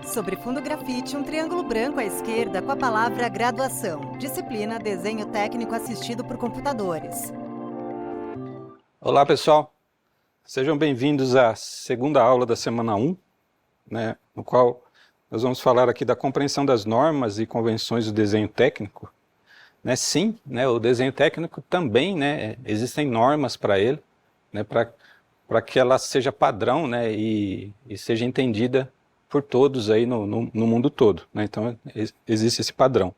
Sobre fundo grafite, um triângulo branco à esquerda com a palavra graduação. Disciplina Desenho Técnico Assistido por Computadores. Olá, pessoal. Sejam bem-vindos à segunda aula da semana 1, no qual nós vamos falar aqui da compreensão das normas e convenções do desenho técnico. Sim, o desenho técnico também, existem normas para ele, para que ela seja padrão, e seja entendida por todos aí no mundo todo. Então, existe esse padrão.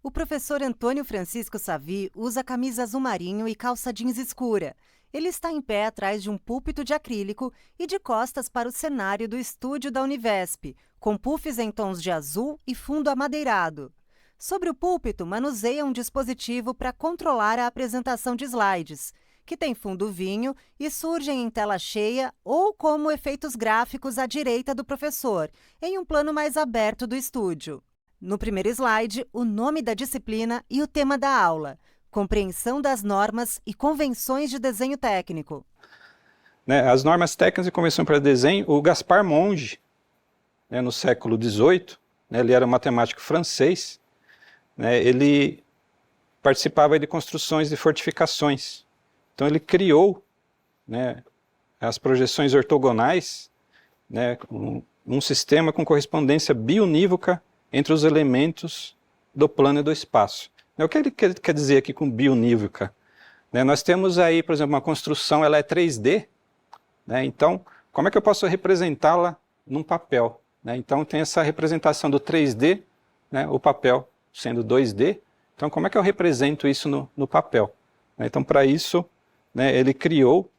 O professor Antônio Francisco Savi usa camisa azul marinho e calça jeans escura. Ele está em pé atrás de um púlpito de acrílico e de costas para o cenário do estúdio da Univesp, com puffs em tons de azul e fundo amadeirado. Sobre o púlpito, manuseia um dispositivo para controlar a apresentação de slides, que tem fundo vinho e surgem em tela cheia ou como efeitos gráficos à direita do professor, em um plano mais aberto do estúdio. No primeiro slide, o nome da disciplina e o tema da aula: compreensão das normas e convenções de desenho técnico. As normas técnicas e convenções para desenho, o Gaspar Monge, no século XVIII, ele era um matemático francês, ele participava de construções de fortificações. Então ele criou as projeções ortogonais, um sistema com correspondência bionívoca entre os elementos do plano e do espaço. O que ele quer dizer aqui com bionívoca? Nós temos aí, por exemplo, uma construção, ela é 3D, então como é que eu posso representá-la num papel? Então tem essa representação do 3D, o papel sendo 2D, então como é que eu represento isso no papel? Então para isso, ele criou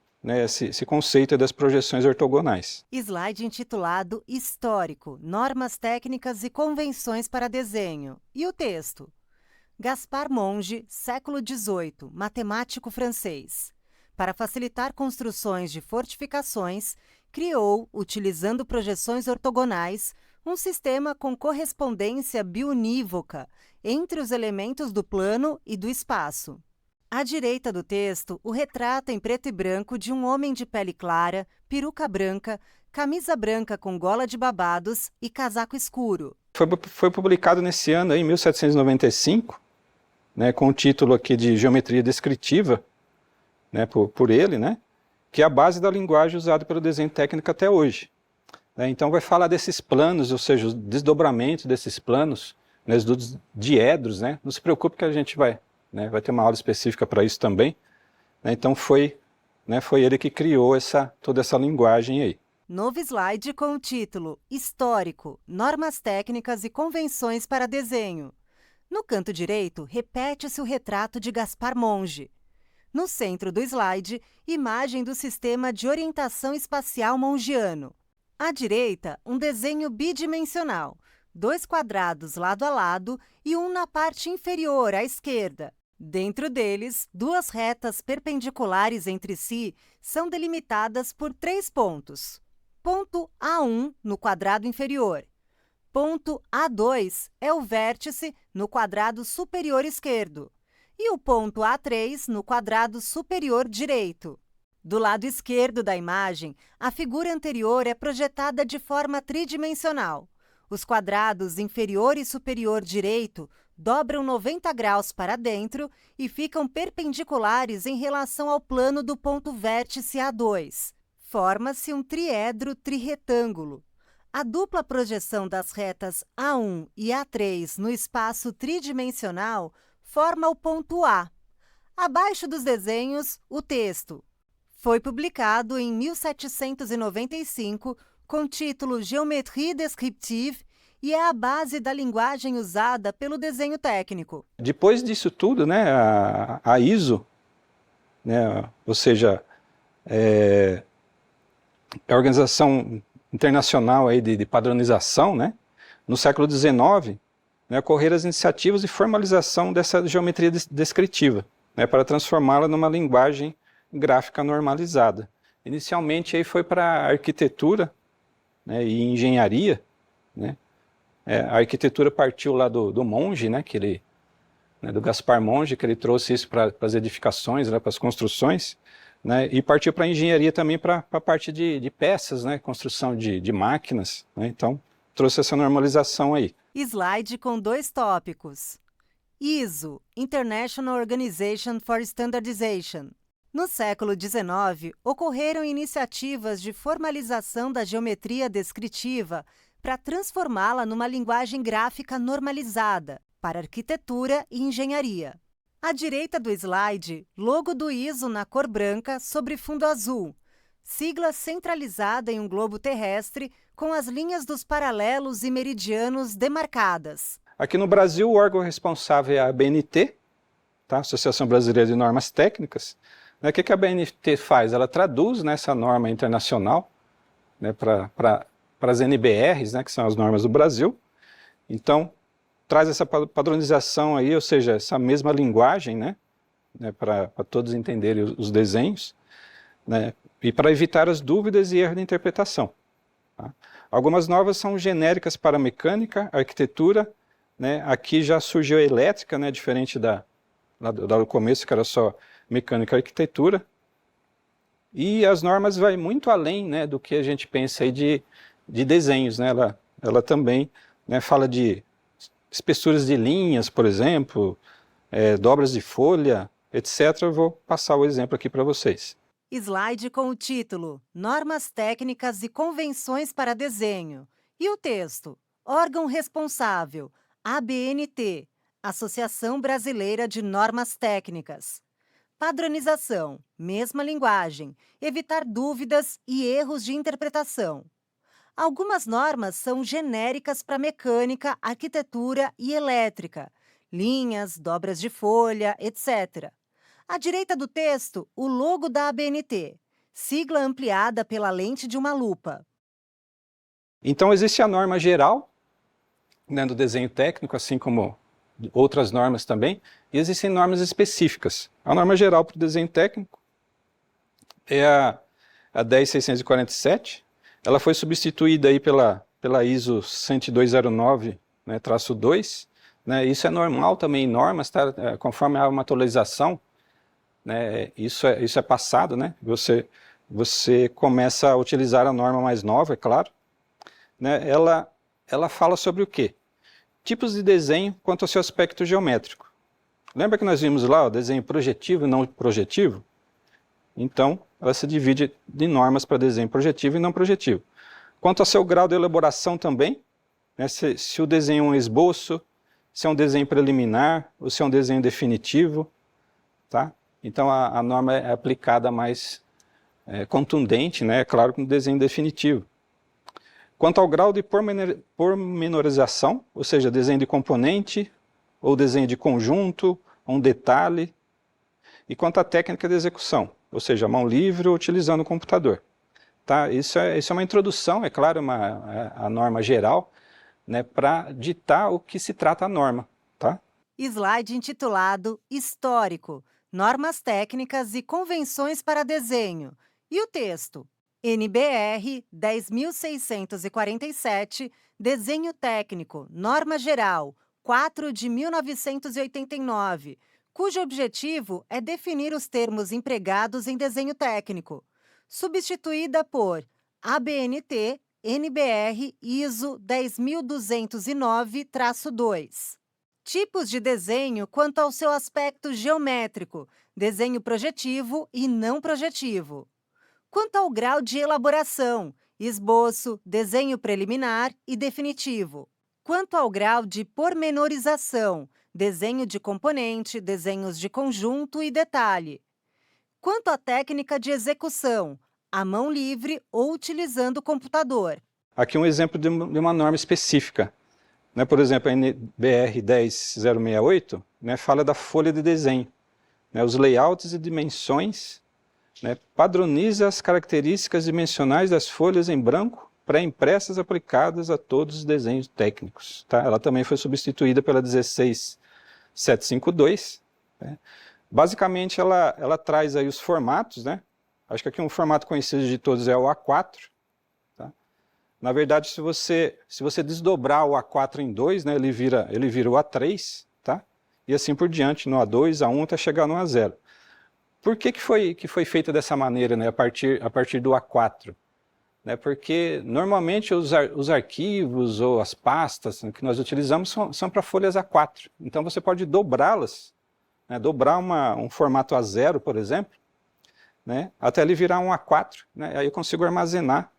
esse conceito das projeções ortogonais. Slide intitulado Histórico, Normas Técnicas e Convenções para Desenho. E o texto? Gaspar Monge, século XVIII, matemático francês. Para facilitar construções de fortificações, criou, utilizando projeções ortogonais, um sistema com correspondência bionívoca entre os elementos do plano e do espaço. À direita do texto, o retrato em preto e branco de um homem de pele clara, peruca branca, camisa branca com gola de babados e casaco escuro. Foi publicado nesse ano, em 1795, com o título aqui de Geometria Descritiva, por ele, que é a base da linguagem usada pelo desenho técnico até hoje. Então vai falar desses planos, ou seja, o desdobramento desses planos, dos diedros, Não se preocupe que a gente vai ter uma aula específica para isso também. Então foi ele que criou toda essa linguagem aí. Novo slide com o título Histórico, Normas Técnicas e Convenções para Desenho. No canto direito, repete-se o retrato de Gaspar Monge. No centro do slide, imagem do Sistema de Orientação Espacial Mongiano. À direita, um desenho bidimensional, 2 quadrados lado a lado e um na parte inferior à esquerda. Dentro deles, 2 retas perpendiculares entre si são delimitadas por 3 pontos. Ponto A1 no quadrado inferior. Ponto A2 é o vértice no quadrado superior esquerdo e o ponto A3 no quadrado superior direito. Do lado esquerdo da imagem, a figura anterior é projetada de forma tridimensional. Os quadrados inferior e superior direito dobram 90 graus para dentro e ficam perpendiculares em relação ao plano do ponto vértice A2. Forma-se um triedro trirretângulo. A dupla projeção das retas A1 e A3 no espaço tridimensional forma o ponto A. Abaixo dos desenhos, o texto. Foi publicado em 1795 com título Géométrie Descriptive e é a base da linguagem usada pelo desenho técnico. Depois disso tudo, a ISO, ou seja, a Organização Internacional aí de Padronização, no século XIX, ocorreram as iniciativas de formalização dessa geometria descritiva, para transformá-la numa linguagem gráfica normalizada. Inicialmente aí foi para a arquitetura e engenharia, a arquitetura partiu lá do Monge, do Gaspar Monge, que ele trouxe isso para as edificações, para as construções, né, e partiu para a engenharia também para a parte de peças, né, construção de máquinas, né, então trouxe essa normalização aí. Slide com 2 tópicos. ISO, International Organization for Standardization. No século XIX, ocorreram iniciativas de formalização da geometria descritiva para transformá-la numa linguagem gráfica normalizada para arquitetura e engenharia. À direita do slide, logo do ISO na cor branca sobre fundo azul, sigla centralizada em um globo terrestre com as linhas dos paralelos e meridianos demarcadas. Aqui no Brasil, o órgão responsável é a ABNT, tá? Associação Brasileira de Normas Técnicas. O que a ABNT faz? Ela traduz, né, essa norma internacional, né, para as NBRs, né, que são as normas do Brasil. Então, traz essa padronização aí, ou seja, essa mesma linguagem, né, para todos entenderem os desenhos, né, e para evitar as dúvidas e erros de interpretação. Tá? Algumas normas são genéricas para mecânica, arquitetura, né, aqui já surgiu a elétrica, né, diferente do começo, que era só mecânica e arquitetura, e as normas vai muito além, né, do que a gente pensa aí de desenhos, né, ela também, né, fala de espessuras de linhas, por exemplo, dobras de folha, etc. Eu vou passar o exemplo aqui para vocês. Slide com o título Normas Técnicas e Convenções para Desenho. E o texto? Órgão responsável, ABNT, Associação Brasileira de Normas Técnicas. Padronização, mesma linguagem, evitar dúvidas e erros de interpretação. Algumas normas são genéricas para mecânica, arquitetura e elétrica, linhas, dobras de folha, etc. À direita do texto, o logo da ABNT, sigla ampliada pela lente de uma lupa. Então existe a norma geral, né, do desenho técnico, assim como outras normas também, e existem normas específicas. A norma geral para o desenho técnico é a 10647, ela foi substituída aí pela ISO 10209, né, traço 2, né, isso é normal também em normas, tá? Conforme há uma atualização, né, isso é passado, né, você começa a utilizar a norma mais nova, é claro, né, ela fala sobre o quê? Tipos de desenho quanto ao seu aspecto geométrico. Lembra que nós vimos lá o desenho projetivo e não projetivo? Então, ela se divide em normas para desenho projetivo e não projetivo. Quanto ao seu grau de elaboração também, né, se o desenho é um esboço, se é um desenho preliminar, ou se é um desenho definitivo, tá? Então a norma é aplicada mais contundente, né, é claro, que no desenho definitivo. Quanto ao grau de pormenorização, ou seja, desenho de componente, ou desenho de conjunto, um detalhe, e quanto à técnica de execução, ou seja, mão livre ou utilizando o computador. Tá? Isso é uma introdução, é claro, a norma geral, né, para ditar o que se trata a norma. Tá? Slide intitulado Histórico, Normas Técnicas e Convenções para Desenho. E o texto? NBR 10.647, Desenho Técnico, Norma Geral, 4 de 1989, cujo objetivo é definir os termos empregados em desenho técnico, substituída por ABNT, NBR, ISO 10.209-2. Tipos de desenho quanto ao seu aspecto geométrico, desenho projetivo e não projetivo. Quanto ao grau de elaboração, esboço, desenho preliminar e definitivo. Quanto ao grau de pormenorização, desenho de componente, desenhos de conjunto e detalhe. Quanto à técnica de execução, à mão livre ou utilizando o computador. Aqui um exemplo de uma norma específica. Né, por exemplo, a NBR 10068, né, fala da folha de desenho. Né, os layouts e dimensões, né, padroniza as características dimensionais das folhas em branco pré-impressas aplicadas a todos os desenhos técnicos. Tá? Ela também foi substituída pela 16752. Né? Basicamente, ela traz aí os formatos, né? Acho que aqui um formato conhecido de todos é o A4. Tá? Na verdade, se você desdobrar o A4 em 2, né, ele vira o A3, tá? E assim por diante, no A2, A1, até chegar no A0. Por que foi feita dessa maneira, né, a partir do A4? Né, porque normalmente os arquivos ou as pastas que nós utilizamos são para folhas A4. Então você pode dobrá-las, né, dobrar um formato A0, por exemplo, né, até ele virar um A4. Né, aí eu consigo armazenar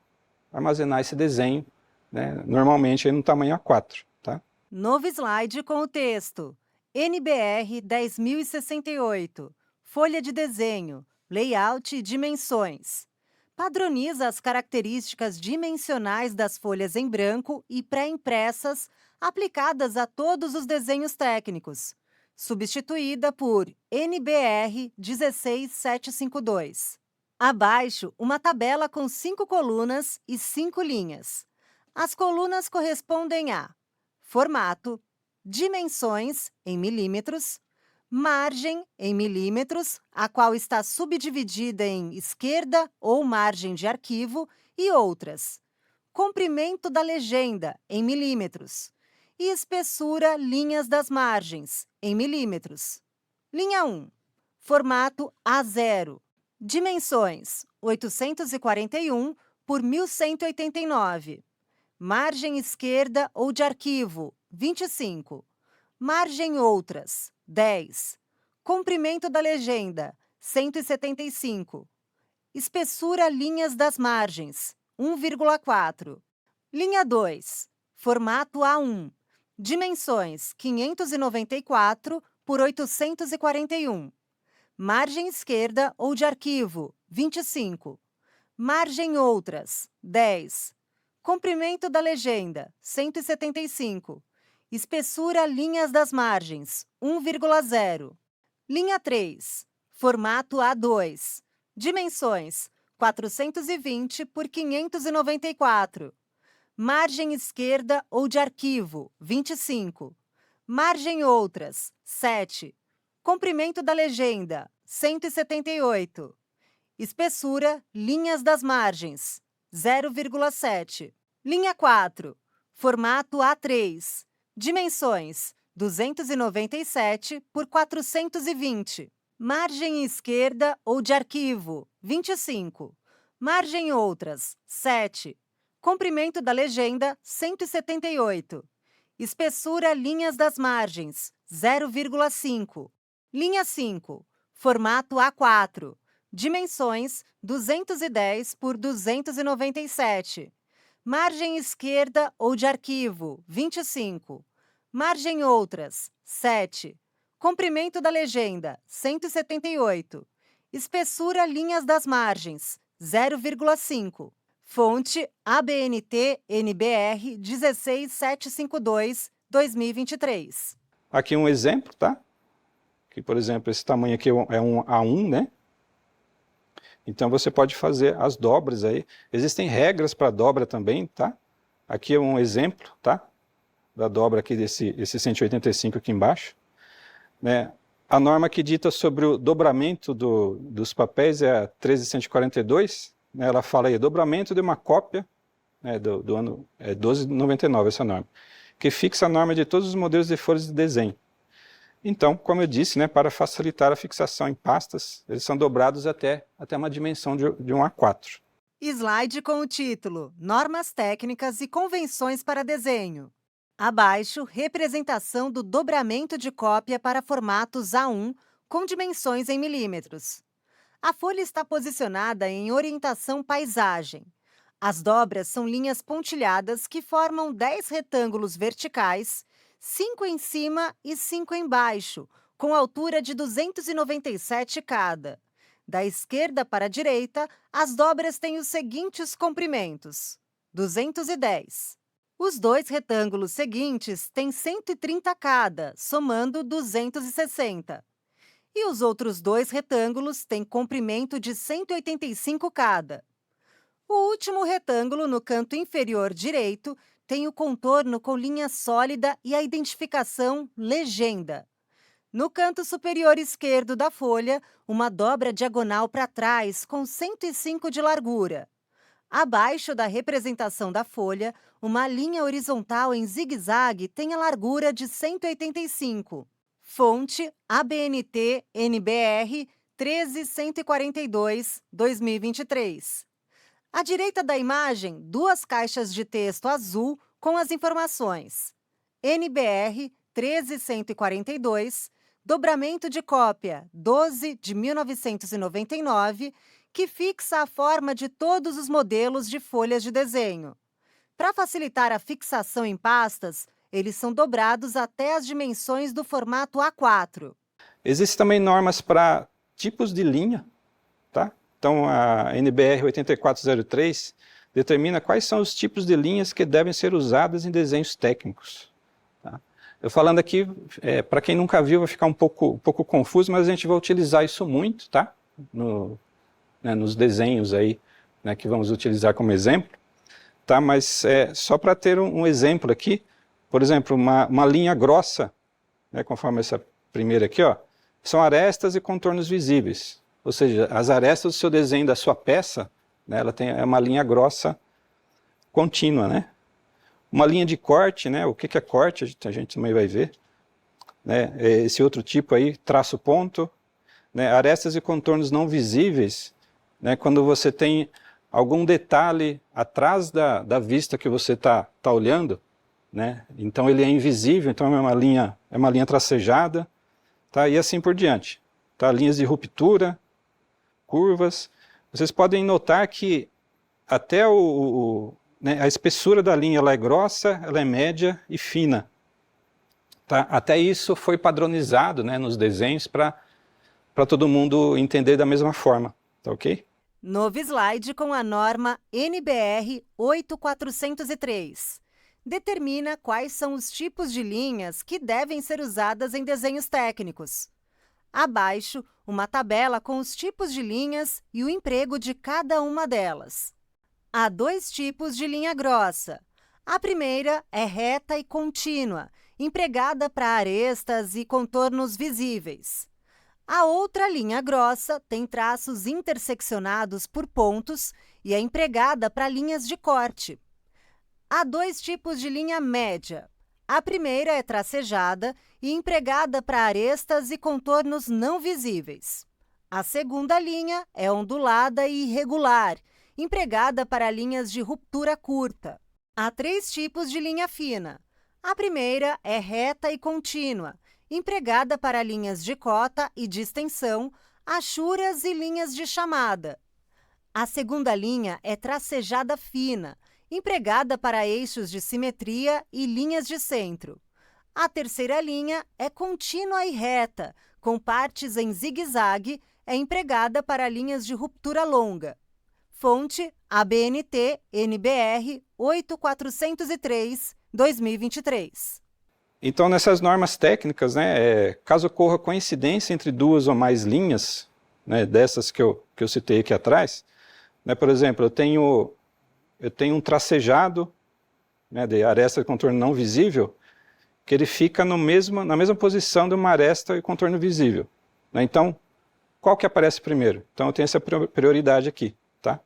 esse desenho, né, normalmente aí no tamanho A4. Tá? Novo slide com o texto. NBR 10.068. Folha de desenho, layout e dimensões. Padroniza as características dimensionais das folhas em branco e pré-impressas aplicadas a todos os desenhos técnicos. Substituída por NBR 16752. Abaixo, uma tabela com 5 colunas e 5 linhas. As colunas correspondem a formato, dimensões em milímetros, margem em milímetros, a qual está subdividida em esquerda ou margem de arquivo e outras, comprimento da legenda em milímetros e espessura linhas das margens em milímetros. Linha 1, formato A0, dimensões 841 por 1189. Margem esquerda ou de arquivo, 25. Margem outras, 10. Comprimento da legenda, 175. Espessura linhas das margens, 1,4. Linha 2, formato A1. Dimensões, 594 por 841. Margem esquerda ou de arquivo, 25. Margem outras, 10. Comprimento da legenda, 175. Espessura linhas das margens, 1,0. Linha 3, formato A2. Dimensões, 420 por 594. Margem esquerda ou de arquivo, 25. Margem outras, 7. Comprimento da legenda, 178. Espessura linhas das margens, 0,7. Linha 4, formato A3. Dimensões, 297 por 420. Margem esquerda ou de arquivo, 25. Margem outras, 7. Comprimento da legenda, 178. Espessura linhas das margens, 0,5. Linha 5, formato A4. Dimensões, 210 por 297. Margem esquerda ou de arquivo, 25. Margem outras, 7. Comprimento da legenda, 178. Espessura linhas das margens, 0,5. Fonte ABNT NBR 16752, 2023. Aqui um exemplo, tá? Que, por exemplo, esse tamanho aqui é um A1, né? Então você pode fazer as dobras aí. Existem regras para dobra também, tá? Aqui é um exemplo, tá? Da dobra aqui esse 185 aqui embaixo. Né? A norma que dita sobre o dobramento dos papéis é a 13142. Né? Ela fala aí, dobramento de uma cópia, né, do ano 1299, essa norma, que fixa a norma de todos os modelos de folhas de desenho. Então, como eu disse, né, para facilitar a fixação em pastas, eles são dobrados até uma dimensão de um A4. Slide com o título Normas técnicas e convenções para desenho. Abaixo, representação do dobramento de cópia para formatos A1 com dimensões em milímetros. A folha está posicionada em orientação paisagem. As dobras são linhas pontilhadas que formam 10 retângulos verticais, 5 em cima e 5 embaixo, com altura de 297 cada. Da esquerda para a direita, as dobras têm os seguintes comprimentos: 210. Os dois retângulos seguintes têm 130 cada, somando 260. E os outros dois retângulos têm comprimento de 185 cada. O último retângulo, no canto inferior direito, tem o contorno com linha sólida e a identificação legenda. No canto superior esquerdo da folha, uma dobra diagonal para trás com 105 de largura. Abaixo da representação da folha, uma linha horizontal em zigue-zague tem a largura de 185. Fonte ABNT NBR 13142/2023. À direita da imagem, duas caixas de texto azul com as informações. NBR 13142, dobramento de cópia 12 de 1999, que fixa a forma de todos os modelos de folhas de desenho. Para facilitar a fixação em pastas, eles são dobrados até as dimensões do formato A4. Existem também normas para tipos de linha, tá? Então, a NBR 8403 determina quais são os tipos de linhas que devem ser usadas em desenhos técnicos. Tá? Eu falando aqui, para quem nunca viu, vai ficar um pouco confuso, mas a gente vai utilizar isso muito, tá? Nos desenhos aí, né, que vamos utilizar como exemplo. Tá? Mas só para ter um exemplo aqui, por exemplo, uma linha grossa, né, conforme essa primeira aqui, ó, são arestas e contornos visíveis. Ou seja, as arestas do seu desenho, da sua peça, né, ela é uma linha grossa contínua, né? Uma linha de corte, né? O que é corte? A gente também vai ver. Né? Esse outro tipo aí, traço ponto. Né? Arestas e contornos não visíveis, né? Quando você tem algum detalhe atrás da vista que você está olhando, né? Então ele é invisível, então é uma linha tracejada, tá? E assim por diante. Tá? Linhas de ruptura, curvas. Vocês podem notar que até né, a espessura da linha ela é grossa, ela é média e fina. Tá? Até isso foi padronizado, né, nos desenhos para todo mundo entender da mesma forma. Tá ok? Novo slide com a norma NBR 8403. Determina quais são os tipos de linhas que devem ser usadas em desenhos técnicos. Abaixo, uma tabela com os tipos de linhas e o emprego de cada uma delas. Há dois tipos de linha grossa. A primeira é reta e contínua, empregada para arestas e contornos visíveis. A outra linha grossa tem traços interseccionados por pontos e é empregada para linhas de corte. Há dois tipos de linha média. A primeira é tracejada e empregada para arestas e contornos não visíveis. A segunda linha é ondulada e irregular, empregada para linhas de ruptura curta. Há três tipos de linha fina. A primeira é reta e contínua, empregada para linhas de cota e de extensão, achuras e linhas de chamada. A segunda linha é tracejada fina, empregada para eixos de simetria e linhas de centro. A terceira linha é contínua e reta, com partes em zigue-zague, é empregada para linhas de ruptura longa. Fonte ABNT NBR 8403, 2023. Então, nessas normas técnicas, né, caso ocorra coincidência entre duas ou mais linhas, né, dessas que eu citei aqui atrás, né, por exemplo, eu tenho um tracejado, né, de aresta e contorno não visível, que ele fica na mesma posição de uma aresta e contorno visível. Né? Então, qual que aparece primeiro? Então, eu tenho essa prioridade aqui. Tá?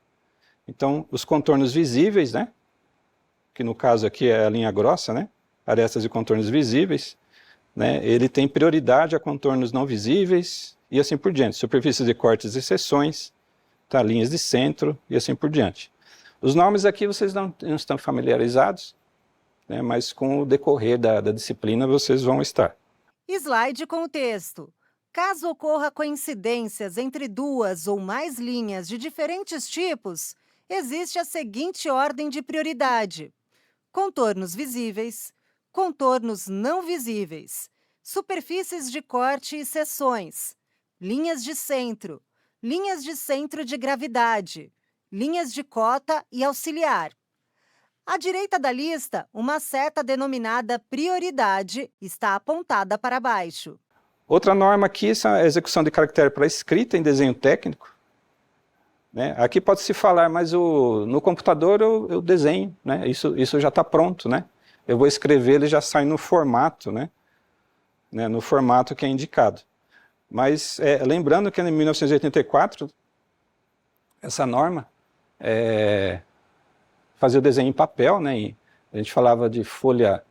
Então, os contornos visíveis, né, que no caso aqui é a linha grossa, né, arestas e contornos visíveis, né, ele tem prioridade a contornos não visíveis e assim por diante. Superfícies de cortes e seções, tá, linhas de centro e assim por diante. Os nomes aqui vocês não estão familiarizados, né, mas com o decorrer da disciplina vocês vão estar. Slide com o texto. Caso ocorra coincidências entre duas ou mais linhas de diferentes tipos, existe a seguinte ordem de prioridade: contornos visíveis, contornos não visíveis, superfícies de corte e seções, linhas de centro de gravidade, linhas de cota e auxiliar. À direita da lista, uma seta denominada prioridade está apontada para baixo. Outra norma aqui é a execução de caractere para escrita em desenho técnico. Né? Aqui pode-se falar, mas no computador eu desenho, né? Isso já está pronto. Né? Eu vou escrever, ele já sai no formato, né? No formato que é indicado. Mas lembrando que em 1984, essa norma fazia o desenho em papel, né? E a gente falava de folha,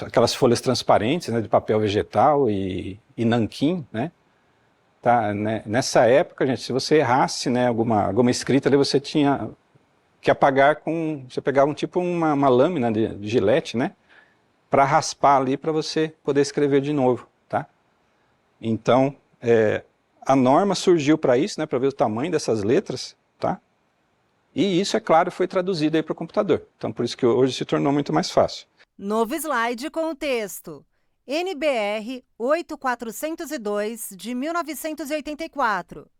aquelas folhas transparentes, né? De papel vegetal e nanquim, né? Tá? Né? Nessa época, gente, se você errasse, né, alguma escrita ali, você tinha que apagar com... Você pegava uma lâmina de gilete, né? Para raspar ali, para você poder escrever de novo, tá? Então, a norma surgiu para isso, né? Para ver o tamanho dessas letras, tá? E isso, é claro, foi traduzido aí para o computador. Então, por isso que hoje se tornou muito mais fácil. Novo slide com o texto. NBR 8402, de 1984.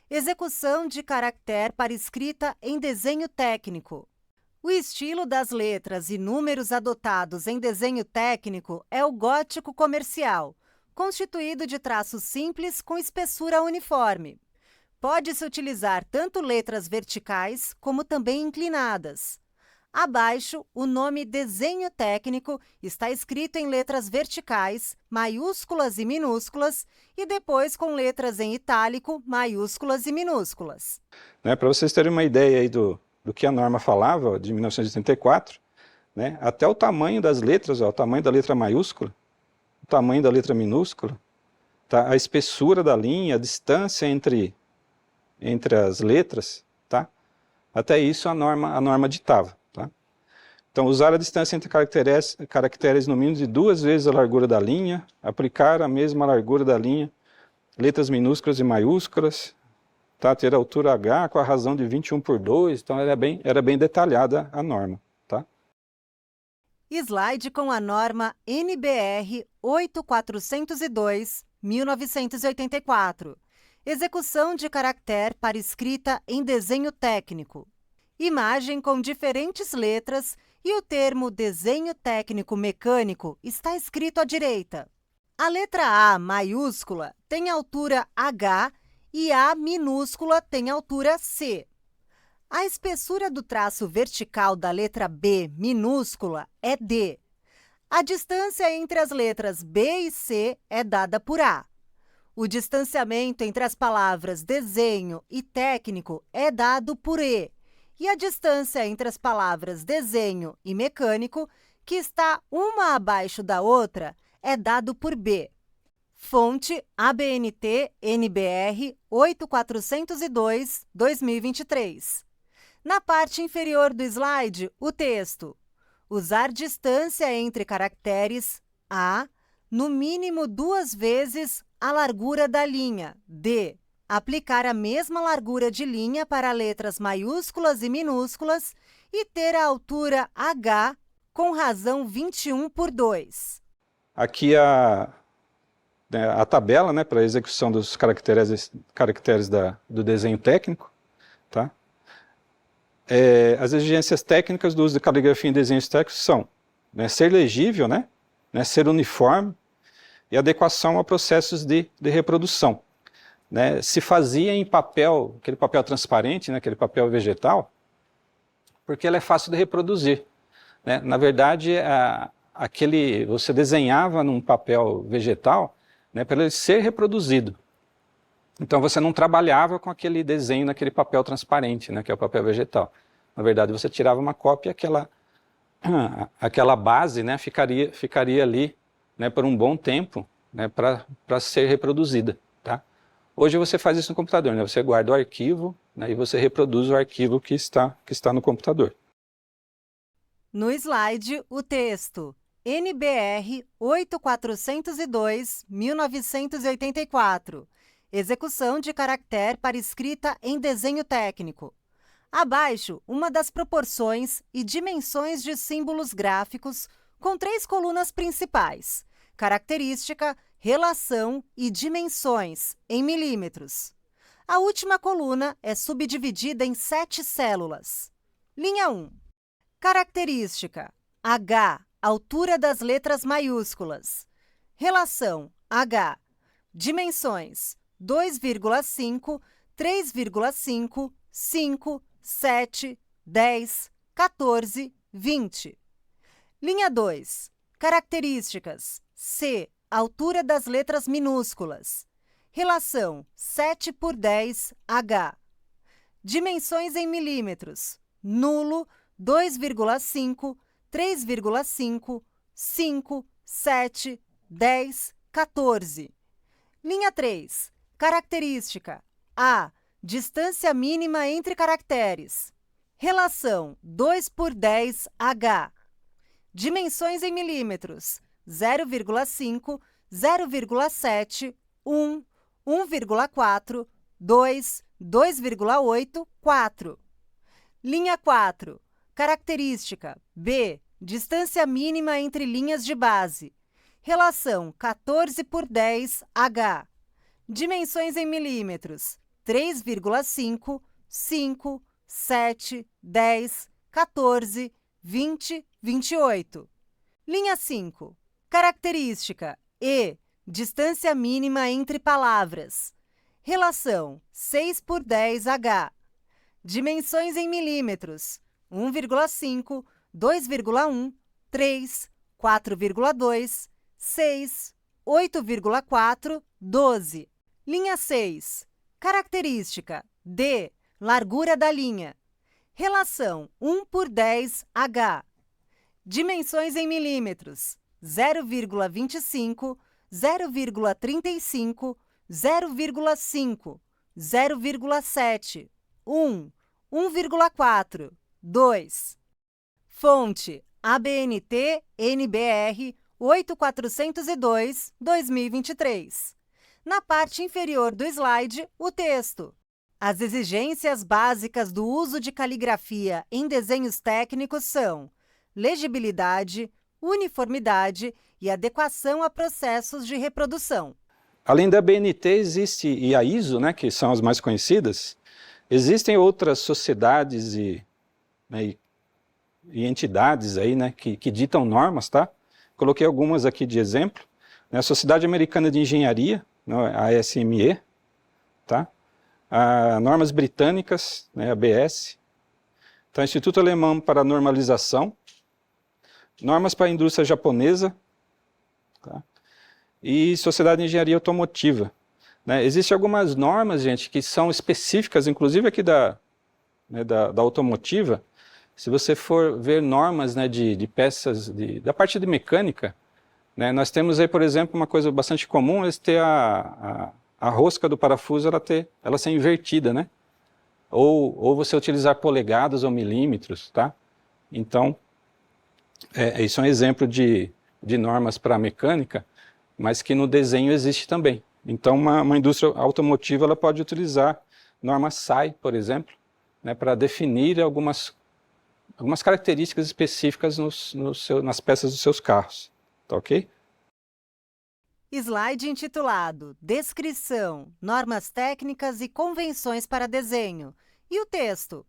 Execução de caractere para escrita em desenho técnico. O estilo das letras e números adotados em desenho técnico é o gótico comercial, constituído de traços simples com espessura uniforme. Pode-se utilizar tanto letras verticais como também inclinadas. Abaixo, o nome desenho técnico está escrito em letras verticais, maiúsculas e minúsculas, e depois com letras em itálico, maiúsculas e minúsculas. Né, para vocês terem uma ideia aí do que a norma falava, de 1984, né, até o tamanho das letras, ó, o tamanho da letra maiúscula, o tamanho da letra minúscula, tá, a espessura da linha, a distância entre as letras, tá, até isso a norma ditava. Então, usar a distância entre caracteres no mínimo de 2 vezes a largura da linha, aplicar a mesma largura da linha, letras minúsculas e maiúsculas, tá? Ter a altura H com a razão de 21/2, então era bem detalhada a norma. Tá? Slide com a norma NBR 8402, 1984. Execução de caractere para escrita em desenho técnico. Imagem com diferentes letras e o termo desenho técnico mecânico está escrito à direita. A letra A maiúscula tem altura H e A minúscula tem altura C. A espessura do traço vertical da letra B minúscula é D. A distância entre as letras B e C é dada por A. O distanciamento entre as palavras desenho e técnico é dado por E. E a distância entre as palavras desenho e mecânico, que está uma abaixo da outra, é dado por B. Fonte ABNT NBR 8402, 2023. Na parte inferior do slide, o texto. Usar distância entre caracteres A, no mínimo 2 vezes a largura da linha, D. Aplicar a mesma largura de linha para letras maiúsculas e minúsculas e ter a altura H com razão 21/2. Aqui a tabela, né, para a execução dos caracteres do desenho técnico. Tá? As exigências técnicas do uso de caligrafia em desenhos técnicos são, né, ser legível, né, ser uniforme e adequação a processos de reprodução. Né, se fazia em papel, aquele papel transparente, né, aquele papel vegetal, porque ele é fácil de reproduzir. Né? Na verdade, você desenhava num papel vegetal, né, para ele ser reproduzido. Então você não trabalhava com aquele desenho naquele papel transparente, né, que é o papel vegetal. Na verdade, você tirava uma cópia e aquela base, né, ficaria ali, né, por um bom tempo, né, para ser reproduzida. Tá? Hoje você faz isso no computador, né? Você guarda o arquivo, né, e você reproduz o arquivo que está no computador. No slide, o texto NBR 8402, 1984. Execução de caractere para escrita em desenho técnico. Abaixo, uma das proporções e dimensões de símbolos gráficos com 3 colunas principais: característica, relação e dimensões, em milímetros. A última coluna é subdividida em 7 células. Linha 1. Característica: H, altura das letras maiúsculas. Relação: H. Dimensões: 2,5, 3,5, 5, 7, 10, 14, 20. Linha 2. Características: C, altura das letras minúsculas. Relação: 7/10 H. Dimensões em milímetros: nulo, 2,5, 3,5, 5, 7, 10, 14. Linha 3. Característica: A. Distância mínima entre caracteres. Relação 2/10H. Dimensões em milímetros: 0,5, 0,7, 1, 1,4, 2, 2,8, 4. Linha 4. Característica: B. Distância mínima entre linhas de base. Relação 14/10H. Dimensões em milímetros: 3,5, 5, 7, 10, 14, 20, 28. Linha 5. Característica: E. Distância mínima entre palavras. Relação 6/10H. Dimensões em milímetros: 1,5, 2,1, 3, 4,2, 6, 8,4, 12. Linha 6. Característica: D. Largura da linha. Relação 1/10H. Dimensões em milímetros: 0,25, 0,35, 0,5, 0,7, 1, 1,4, 2. Fonte: ABNT NBR 8402, 2023. Na parte inferior do slide, o texto. As exigências básicas do uso de caligrafia em desenhos técnicos são legibilidade, uniformidade e adequação a processos de reprodução. Além da BNT, existe e a ISO, né, que são as mais conhecidas, existem outras sociedades e entidades aí, né, que ditam normas, tá? Coloquei algumas aqui de exemplo. Né, a Sociedade Americana de Engenharia, né, a ASME, tá? Normas britânicas, né, ABS. Então, Instituto Alemão para a Normalização, normas para a indústria japonesa, tá? E Sociedade de Engenharia Automotiva. Né? Existem algumas normas, gente, que são específicas, inclusive aqui da automotiva. Se você for ver normas, né, de peças, da parte de mecânica, né, nós temos aí, por exemplo, uma coisa bastante comum, é ter a rosca do parafuso ela ser invertida, né? Ou você utilizar polegadas ou milímetros, tá? Então, isso é um exemplo de normas para a mecânica, mas que no desenho existe também. Então, uma indústria automotiva ela pode utilizar normas SAE, por exemplo, né, para definir algumas características específicas nas peças dos seus carros. Tá ok? Slide intitulado Descrição, Normas Técnicas e Convenções para Desenho. E o texto?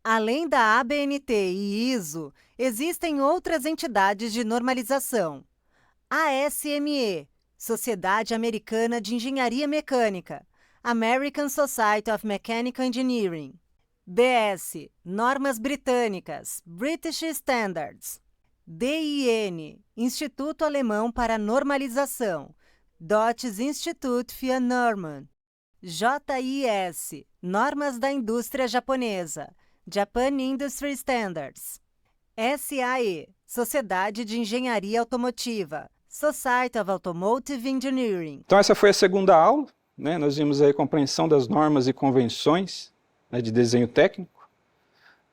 Além da ABNT e ISO, existem outras entidades de normalização. ASME, Sociedade Americana de Engenharia Mecânica, American Society of Mechanical Engineering. BS, Normas Britânicas, British Standards. DIN, Instituto Alemão para Normalização, Deutsches Institut für Normen. JIS, Normas da Indústria Japonesa, Japan Industry Standards. SAE, Sociedade de Engenharia Automotiva, Society of Automotive Engineering. Então essa foi a segunda aula, né? Nós vimos aí a compreensão das normas e convenções, né, de desenho técnico.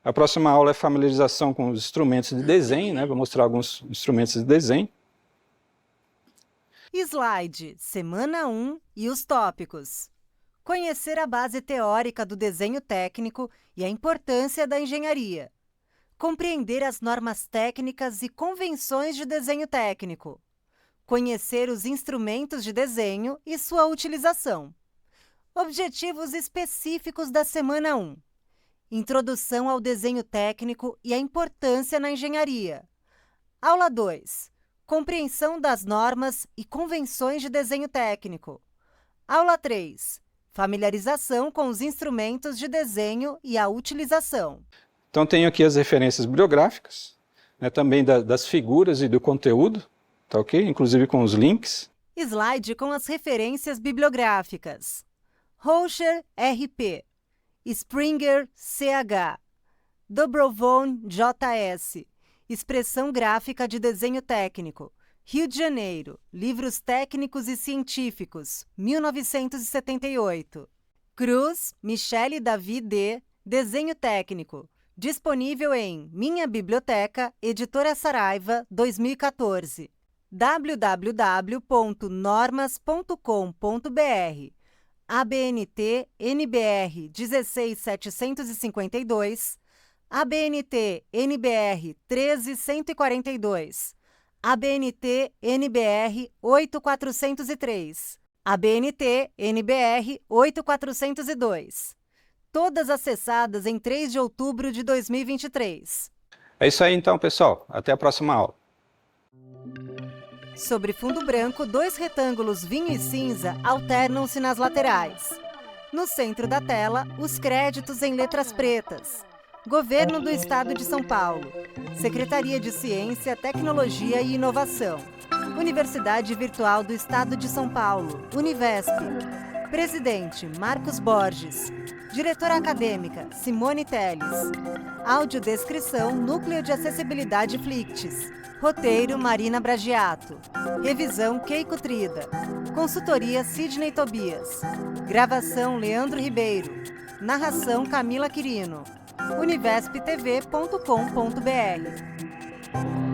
A próxima aula é familiarização com os instrumentos de desenho, né? Vou mostrar alguns instrumentos de desenho. Slide, semana 1 e os tópicos. Conhecer a base teórica do desenho técnico e a importância da engenharia. Compreender as normas técnicas e convenções de desenho técnico. Conhecer os instrumentos de desenho e sua utilização. Objetivos específicos da semana 1. Introdução ao desenho técnico e a importância na engenharia. Aula 2. Compreensão das normas e convenções de desenho técnico. Aula 3. Familiarização com os instrumentos de desenho e a utilização. Então tenho aqui as referências bibliográficas, né, também das figuras e do conteúdo, tá ok? Inclusive com os links. Slide com as referências bibliográficas. Rocher, R.P. Springer, C.H. Dobrovolne, J.S. Expressão Gráfica de Desenho Técnico. Rio de Janeiro, Livros Técnicos e Científicos, 1978. Cruz, Michele Davi D. Desenho Técnico, disponível em Minha Biblioteca, Editora Saraiva, 2014. www.normas.com.br ABNT NBR 16752, ABNT NBR 13142, ABNT NBR 8403, ABNT NBR 8402. Todas acessadas em 3 de outubro de 2023. É isso aí então, pessoal. Até a próxima aula. Sobre fundo branco, 2 retângulos vinho e cinza alternam-se nas laterais. No centro da tela, os créditos em letras pretas. Governo do Estado de São Paulo. Secretaria de Ciência, Tecnologia e Inovação. Universidade Virtual do Estado de São Paulo, Univesp. Presidente, Marcos Borges. Diretora acadêmica, Simone Telles. Audiodescrição, Núcleo de Acessibilidade Flicts. Roteiro, Marina Bragiato. Revisão, Keiko Trida. Consultoria, Sidney Tobias. Gravação, Leandro Ribeiro. Narração, Camila Quirino. univesptv.com.br